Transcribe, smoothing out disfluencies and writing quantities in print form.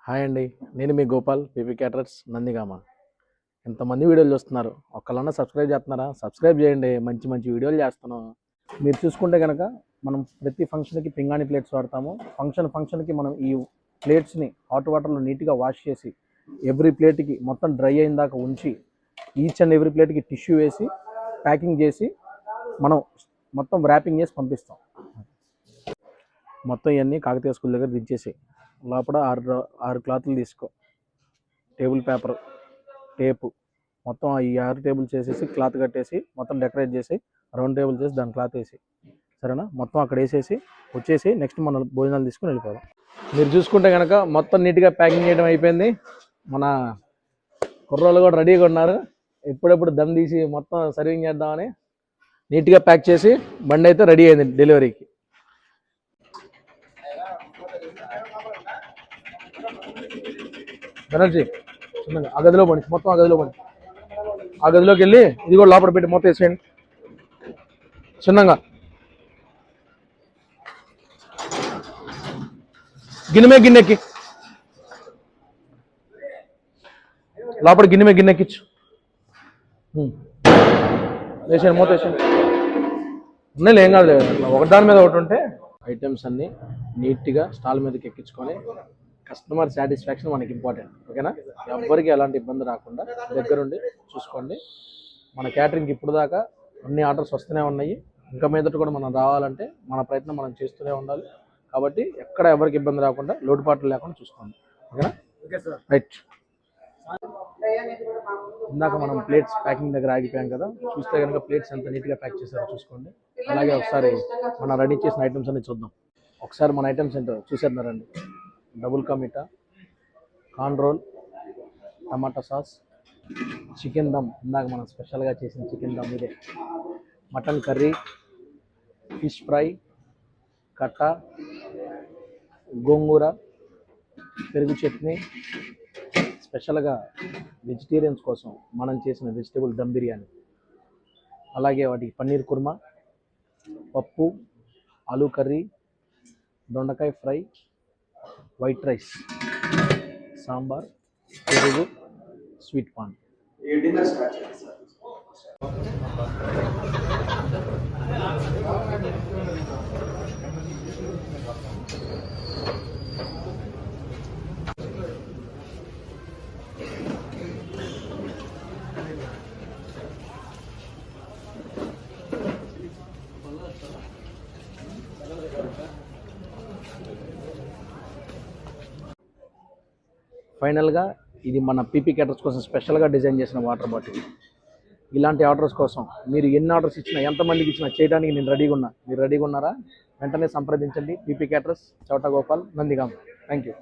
Hi అండి, నేను మీ Gopal PP caterers Nandigama. ఎంతమంది వీడియోలు చూస్తున్నారు, ఒక్కళ్ళన్నా సబ్స్క్రైబ్ చేస్తున్నారా? సబ్స్క్రైబ్ చేయండి, మంచి మంచి వీడియోలు చేస్తున్నాం. మీరు చూసుకుంటే కనుక మనం ప్రతి ఫంక్షన్కి పింగాణి ప్లేట్స్ వాడతాము. ఫంక్షన్కి మనం ఈ ప్లేట్స్ని హాట్ వాటర్లో నీట్గా వాష్ చేసి ఎవ్రీ ప్లేట్కి మొత్తం డ్రై అయిన దాకా ఉంచి ఈచ్ అండ్ ఎవ్రీ ప్లేట్కి టిష్యూ వేసి ప్యాకింగ్ చేసి మనం మొత్తం ర్యాపింగ్ చేసి పంపిస్తాం. మొత్తం ఇవన్నీ కాకతీయ స్కూల్ దగ్గర దించేసి లోపల ఆరు క్లాతులు తీసుకో, టేబుల్ పేపర్, టేపు, మొత్తం ఈ 6 టేబుల్స్ వేసేసి క్లాత్ కట్టేసి మొత్తం డెకరేట్ చేసి రౌండ్ టేబుల్ చేసి దాని క్లాత్ వేసి, సరేనా? మొత్తం అక్కడ వేసేసి వచ్చేసి నెక్స్ట్ మనం భోజనాలు తీసుకుని వెళ్ళిపోదాం. మీరు చూసుకుంటే కనుక మొత్తం నీట్గా ప్యాకింగ్ చేయడం అయిపోయింది. మన కుర్రోళ్ళు కూడా రెడీగా ఉన్నారు. ఎప్పుడెప్పుడు దమ్ తీసి మొత్తం సర్వింగ్ చేద్దామని నీట్గా ప్యాక్ చేసి బండి అయితే రెడీ అయింది డెలివరీకి. బెనర్జీ చిన్నగా ఆ గదిలో పడి, మొత్తం ఆ గదిలో పడి, ఆ గదిలోకి వెళ్ళి ఇది కూడా లోపల పెట్టి మొత్తం వేసేయండి చిన్నగా. గిన్నెకి లోపల గిన్నెక్కిచ్చు వేసేయండి, మూత వేసేయండి. ఉన్నాయి ఏం కాదు, ఒకదాని మీద ఒకటి ఉంటే ఐటమ్స్ అన్నీ నీట్గా స్టాల్ మీదకి ఎక్కించుకొని కస్టమర్ సాటిస్ఫాక్షన్ మనకి ఇంపార్టెంట్, ఓకేనా? ఎవ్వరికి ఎలాంటి ఇబ్బంది రాకుండా దగ్గరుండి చూసుకోండి. మన క్యాటరింగ్కి ఇప్పుడు దాకా అన్ని ఆర్డర్స్ వస్తూనే ఉన్నాయి. ఇంకా మీదట కూడా మనం రావాలంటే మన ప్రయత్నం మనం చేస్తూనే ఉండాలి. కాబట్టి ఎక్కడ ఎవరికి ఇబ్బంది రాకుండా లోటుపాట్లు లేకుండా చూసుకోండి, ఓకేనా? రైట్. ఇందాక మనం ప్లేట్స్ ప్యాకింగ్ దగ్గర ఆగిపోయాం కదా, చూస్తే కనుక ప్లేట్స్ ఎంత నీట్గా ప్యాక్ చేశారో చూసుకోండి. అలాగే ఒకసారి మనం రెడీ చేసిన ఐటమ్స్ అన్ని చూద్దాం. ఒకసారి మన ఐటమ్స్ ఏంటో చూసేస్తున్నారండి. Double ka meetha, corn roll, tomato sauce, chicken dum, ఇందాక మనం స్పెషల్గా చేసిన చికెన్ దమ్ ఇదే, మటన్ కర్రీ, ఫిష్ ఫ్రై, కట్ట, గోంగూర, పెరుగు చట్నీ, స్పెషల్గా వెజిటేరియన్స్ కోసం మనం చేసిన వెజిటేబుల్ దమ్ బిర్యానీ, అలాగే వాటికి పన్నీర్ కుర్మా, పప్పు, ఆలూ కర్రీ, దొండకాయ ఫ్రై, వైట్ రైస్, సాంబార్, పెరుగు, స్వీట్ పాన్. ఫైనల్గా ఇది మన పీపీ క్యాటర్స్ కోసం స్పెషల్గా డిజైన్ చేసిన వాటర్ బాటిల్. ఇలాంటి ఆర్డర్స్ కోసం మీరు ఎన్ని ఆర్డర్స్ ఇచ్చినా, ఎంతమందికి ఇచ్చినా చేయడానికి నేను రెడీగా ఉన్నా. మీరు రెడీగా ఉన్నారా? వెంటనే సంప్రదించండి. PP caters, Chouta Gopal, Nandigama. Thank you.